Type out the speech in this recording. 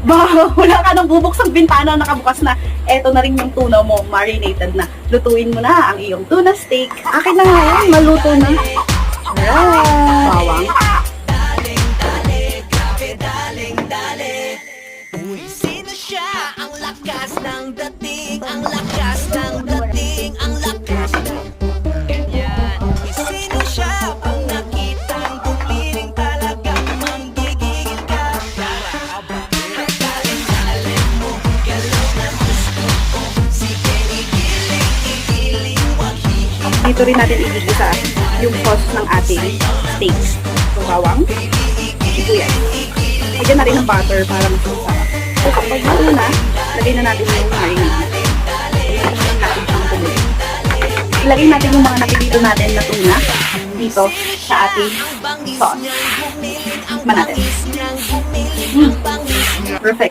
Ba, wala ka nang bubuksang bintana, nakabukas na. Eto na rin yung tuna mo, marinated na. Lutuin mo na ang iyong tuna steak. Akin na nga yan, maluto na. Alright. Bawang. Uy, sino siya? Ang lakas ng dating, ang lakas ng dating, ang lakas ng ganyan. Uy, sino siya? Pag nakitang gumiling talagang manggigigil ka. Galing mo, galaw na gusto ko. Sige, igiling, wag hihiling. Dito rin natin igigisa yung sauce ng ating steak. So, bawang, sibuyas. Lagyan na rin ng butter para mas masarap. So, kapag mauna na, lagay na natin yung marinade. Natin siyang tumuloy. Ilagay natin yung mga napilito natin na tuna dito sa ating sauce. Tikman natin. Perfect.